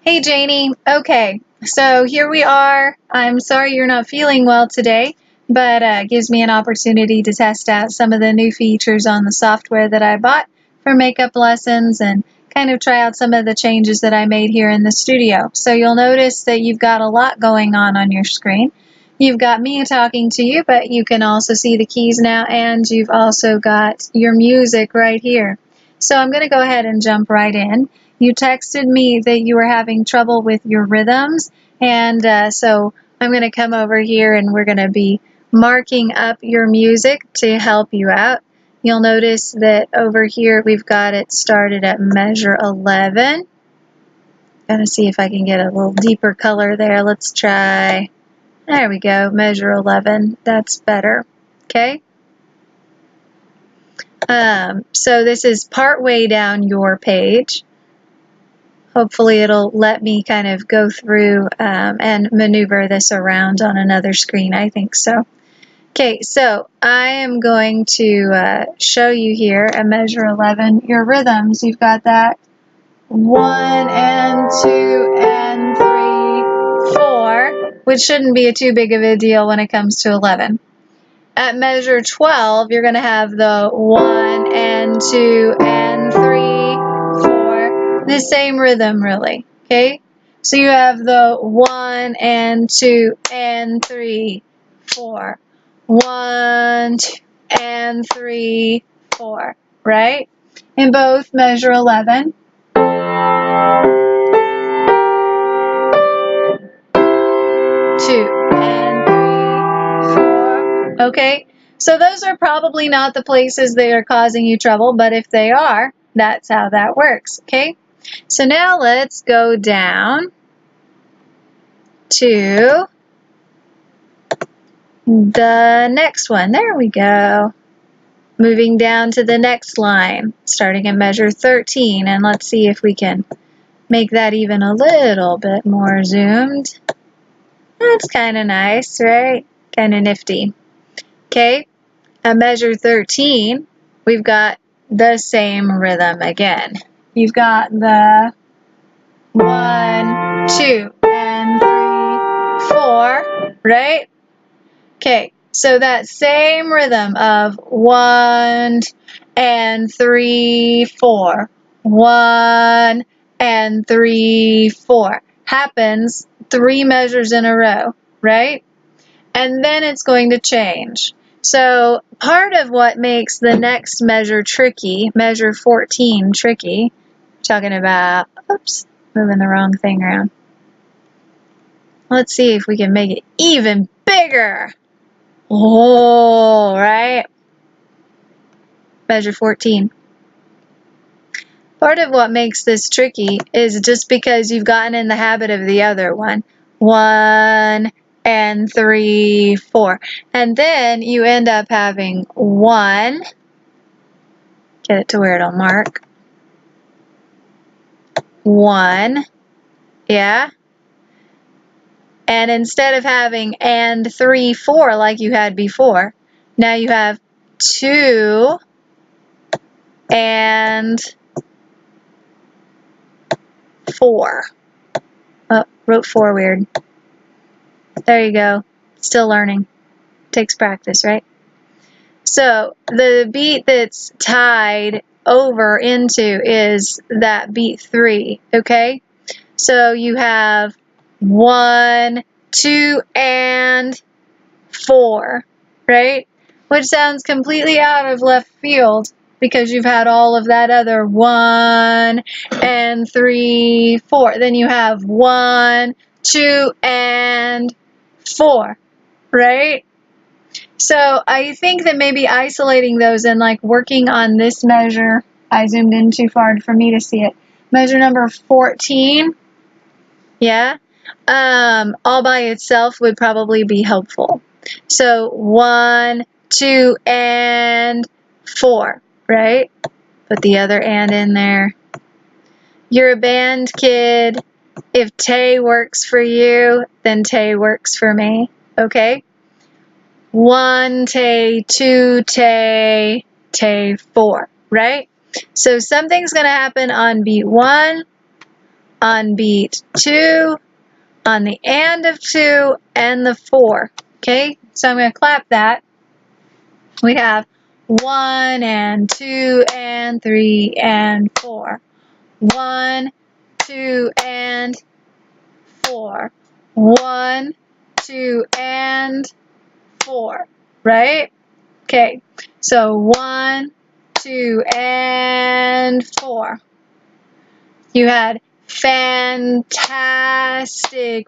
Hey Janie, okay, so here we are. I'm sorry you're not feeling well today, but it gives me an opportunity to test out some of the new features on the software that I bought for makeup lessons and kind of try out some of the changes that I made here in the studio. So you'll notice that you've got a lot going on your screen. You've got me talking to you, but you can also see the keys now, and you've also got your music right here. So I'm going to go ahead and jump right in. You texted me that you were having trouble with your rhythms, and so I'm going to come over here and we're going to be marking up your music to help you out. You'll notice that over here we've got it started at measure 11. Gonna see if I can get a little deeper color there. Let's try, there we go, measure 11. That's better. Okay. So this is part way down your page. Hopefully it'll let me kind of go through and maneuver this around on another screen. I think so. Okay, so I am going to show you here at measure 11 your rhythms. You've got that 1 and 2 and 3, 4, which shouldn't be too big of a deal when it comes to 11. At measure 12, you're going to have the 1 and 2 and 3, 4, the same rhythm really, okay? So you have the 1 and 2 and 3, 4, 1, 2, and 3, 4, right? In both measure 11. 2 and 3, 4. Okay, so those are probably not the places that are causing you trouble, but if they are, that's how that works. Okay, so now let's go down to the next one. There we go. Moving down to the next line, starting at measure 13, and let's see if we can make that even a little bit more zoomed. That's kind of nice, right? Kind of nifty. Okay, at measure 13, we've got the same rhythm again. You've got the 1, 2, and 3, 4, right? Okay, so that same rhythm of 1 and 3, 4, 1 and 3, 4 happens 3 measures in a row, right? And then it's going to change. So part of what makes the next measure tricky, measure 14 tricky, talking about, oops, moving the wrong thing around. Let's see if we can make it even bigger. Oh, right? Measure 14. Part of what makes this tricky is just because you've gotten in the habit of the other one. 1 and 3, 4. And then you end up having 1. Get it to where it'll mark. 1. Yeah? And instead of having and 3, 4 like you had before, now you have 2 and 4. Oh, wrote 4 weird. There you go. Still learning. Takes practice, right? So the beat that's tied over into is that beat 3, okay? So you have 1, 2, and 4, right? Which sounds completely out of left field because you've had all of that other 1 and 3, 4. Then you have 1, 2, and 4, right? So I think that maybe isolating those and like working on this measure, I zoomed in too far for me to see it. Measure number 14, yeah, all by itself would probably be helpful. So 1, 2, and 4, right? Put the other and in there. You're a band kid. If Tay works for you, then Tay works for me, okay? 1 Tay, 2 Tay, Tay 4, right? So something's going to happen on beat 1, on beat 2, on the and of 2, and the 4. Okay, so I'm going to clap that. We have 1 and 2 and 3 and 4. 1, 2, and 4. 1, 2, and 4. Right? Okay, so 1, 2, and 4. You had fantastic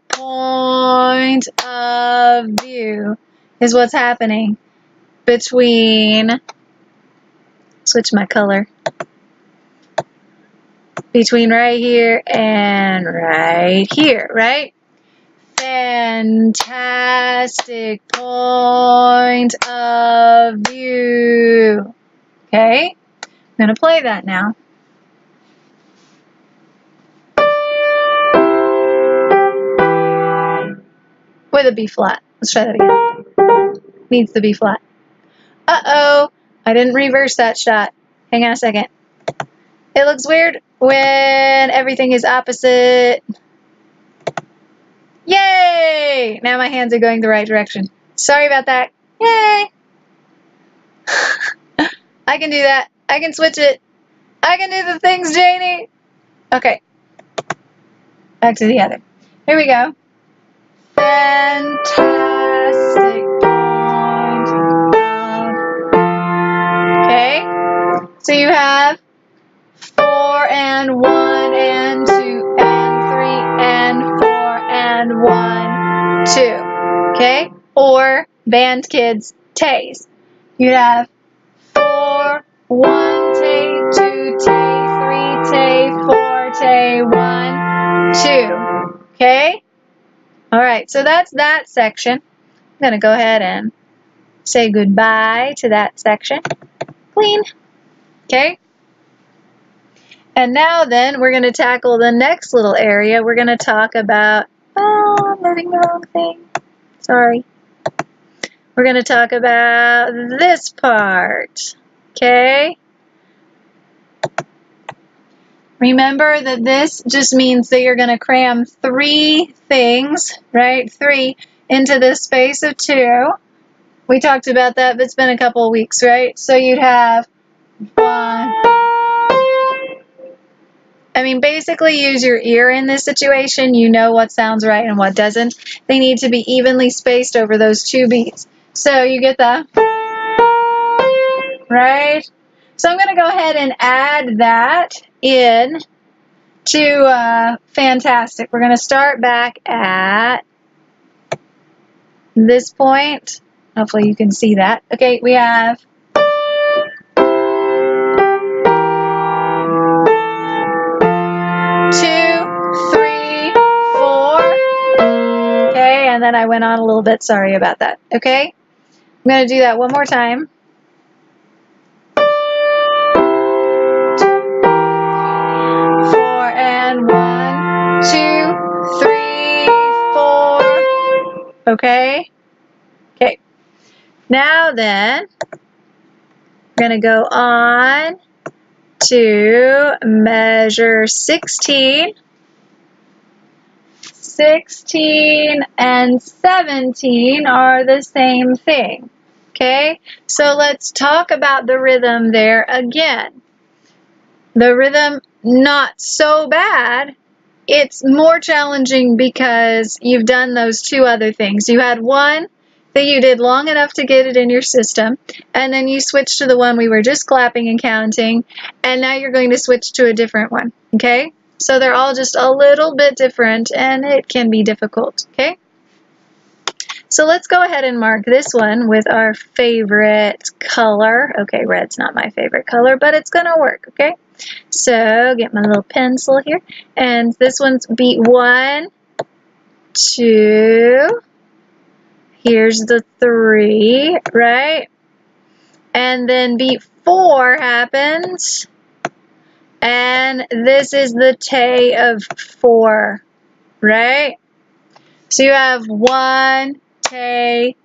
point of view is what's happening between, switch my color, between right here and right here, right? Fantastic point of view. Okay, I'm going to play that now. With a B flat. Let's try that again. Needs the B flat. Uh-oh, I didn't reverse that shot. Hang on a second. It looks weird when everything is opposite. Yay! Now my hands are going the right direction. Sorry about that. Yay! I can do that. I can switch it. I can do the things, Janie. Okay. Back to the other. Here we go. Fantastic point. Okay. So you have 4 and 1 and 2 and 3 and 4 and 1, 2. Okay? Or band kids, tays. You have 4, 1 tay, 2 tay, 3 tay, 4 tay, 1, 2. Okay? Alright, so that's that section. I'm going to go ahead and say goodbye to that section. Clean. Okay? And now then, we're going to tackle the next little area. We're going to talk about, oh, I'm moving the wrong thing. Sorry. We're going to talk about this part. Okay? Remember that this just means that you're going to cram 3 things, right? 3 into the space of 2. We talked about that, but it's been a couple of weeks, right? So you'd have 1. I mean, basically use your ear in this situation. You know what sounds right and what doesn't. They need to be evenly spaced over those 2 beats. So you get the, right? So I'm going to go ahead and add that in to fantastic. We're going to start back at this point. Hopefully you can see that. Okay, we have 2, 3, 4. Okay, and then I went on a little bit. Sorry about that. Okay, I'm going to do that one more time. 4 and 1, 2, 3, 4. Okay. Okay. Now then, we're going to go on to measure 16. 16 and 17 are the same thing. Okay, so let's talk about the rhythm there again. The rhythm, not so bad. It's more challenging because you've done those 2 other things. You had one that you did long enough to get it in your system, and then you switched to the one we were just clapping and counting, and now you're going to switch to a different one. Okay? So they're all just a little bit different, and it can be difficult, okay? So let's go ahead and mark this one with our favorite color. Okay, red's not my favorite color, but it's going to work, okay? So get my little pencil here, and this one's beat 1, 2, here's the 3, right? And then beat 4 happens. And this is the tay of 4, right? So you have 1 tay.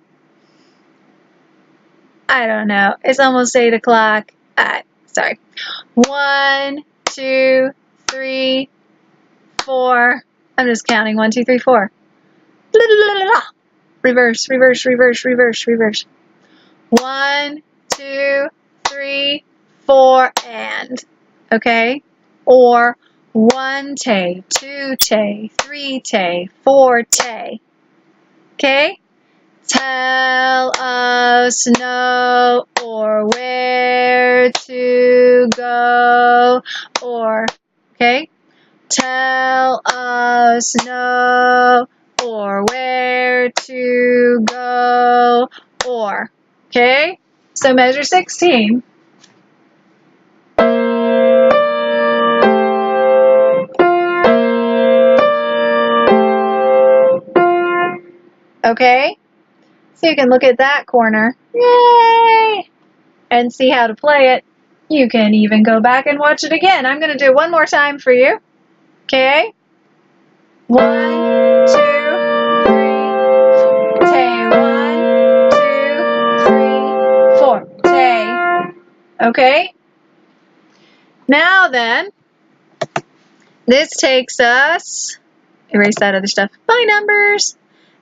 I don't know. It's almost 8 o'clock. Sorry. 1, 2, 3, 4. I'm just counting 1, 2, 3, 4. Blah, blah, blah, blah. Reverse, reverse, reverse, reverse, reverse. 1, 2, 3, 4, and. Okay? Or 1 tay, 2 tay, 3 tay, 4 tay. Okay? Tell us no, or where to go, or, okay? Tell us no, or where to go, or, okay? So measure 16. Okay? So you can look at that corner, yay, and see how to play it. You can even go back and watch it again. I'm going to do it one more time for you. Okay? 1, 2, 3, tay. 1, 2, 3, 4, tay. Okay? Now then, this takes us, erase that other stuff, by numbers.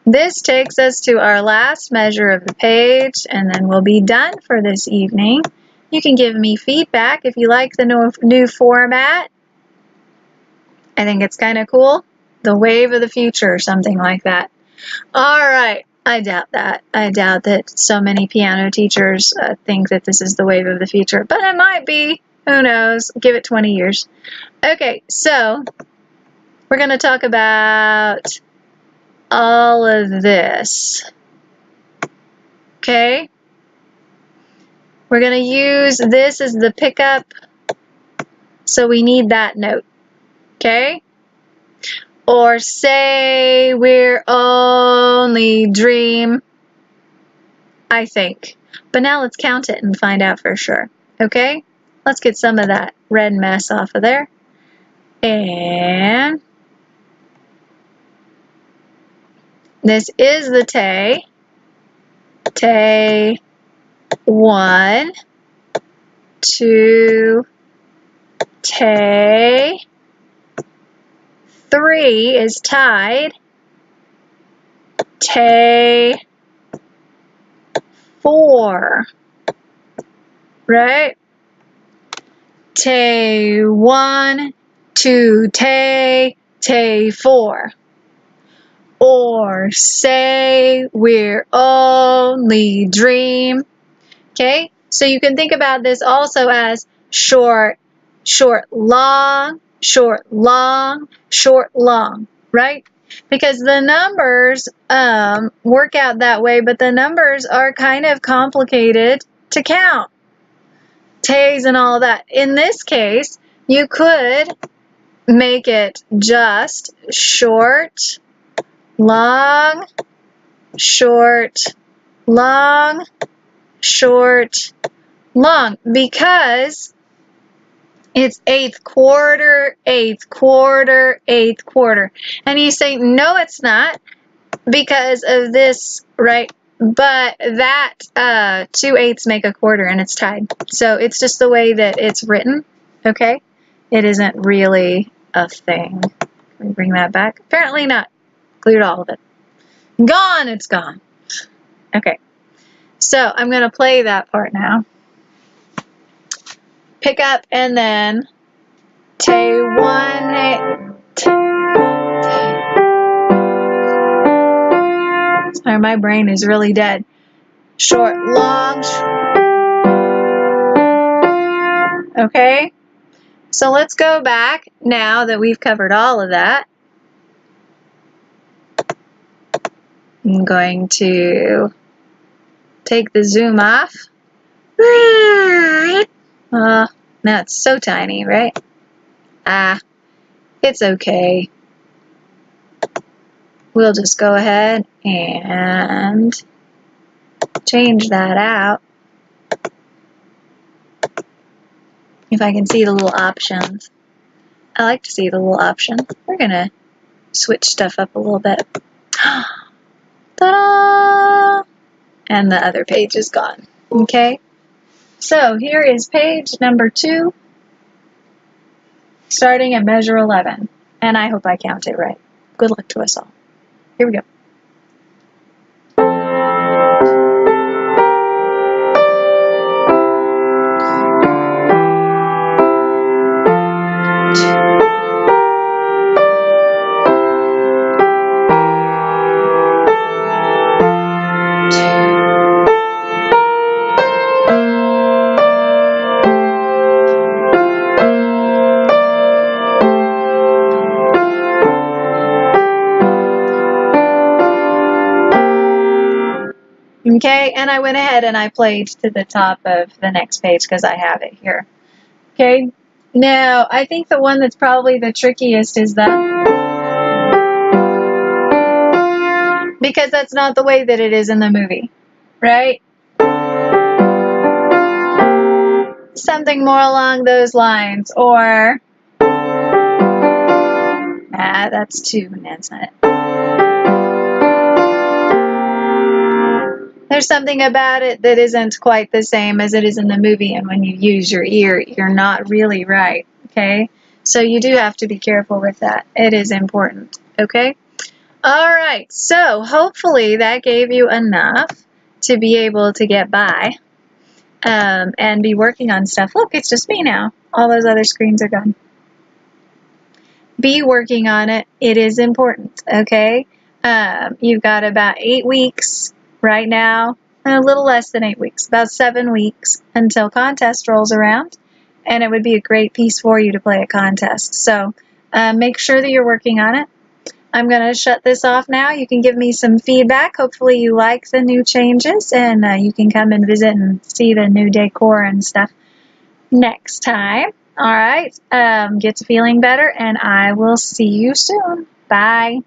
This takes us to our last measure of the page, and then we'll be done for this evening. You can give me feedback if you like the new format. I think it's kind of cool. The wave of the future or something like that. All right. I doubt that. I doubt that so many piano teachers think that this is the wave of the future, but it might be. Who knows? Give it 20 years. Okay, so we're going to talk about all of this. Okay? We're going to use this as the pickup, so we need that note. Okay? Or say we're only dream, I think. But now let's count it and find out for sure. Okay? Let's get some of that red mess off of there. And this is the tay. Tay 1, 2, tay 3 is tied. Tay 4, right? Tay 1, 2, tay 4. Or say we're only dream. Okay? So you can think about this also as short, short, long, short, long, short, long, right? Because the numbers work out that way, but the numbers are kind of complicated to count. Tays and all that. In this case, you could make it just short, long, short, long, short, long, because it's 8th quarter, 8th quarter, 8th quarter. And you say, no, it's not, because of this, right? But that 2/8 make a quarter, and it's tied. So it's just the way that it's written, okay? It isn't really a thing. Can we bring that back? Apparently not. Include all of it. Gone, it's gone. Okay. So I'm going to play that part now. Pick up and then tay 1, 8. Sorry, my brain is really dead. Short, long. Okay. So let's go back now that we've covered all of that. I'm going to take the zoom off. Now it's so tiny, right? It's okay. We'll just go ahead and change that out. If I can see the little options. I like to see the little option. We're going to switch stuff up a little bit. Ta-da! And the other page is gone. Okay? So here is page number 2, starting at measure 11. And I hope I count it right. Good luck to us all. Here we go. Okay, and I went ahead and I played to the top of the next page because I have it here. Okay, now I think the one that's probably the trickiest is that, because that's not the way that it is in the movie, right? Something more along those lines, or that's two, and that's not it. There's something about it that isn't quite the same as it is in the movie, and when you use your ear, you're not really right, okay? So you do have to be careful with that. It is important, okay? All right, so hopefully that gave you enough to be able to get by and be working on stuff. Look, it's just me now. All those other screens are gone. Be working on it. It is important, okay? You've got about 8 weeks right now, a little less than 8 weeks, about 7 weeks until contest rolls around, and it would be a great piece for you to play a contest. So make sure that you're working on it. I'm going to shut this off now. You can give me some feedback. Hopefully you like the new changes, and you can come and visit and see the new decor and stuff next time. All right, get to feeling better, and I will see you soon. Bye.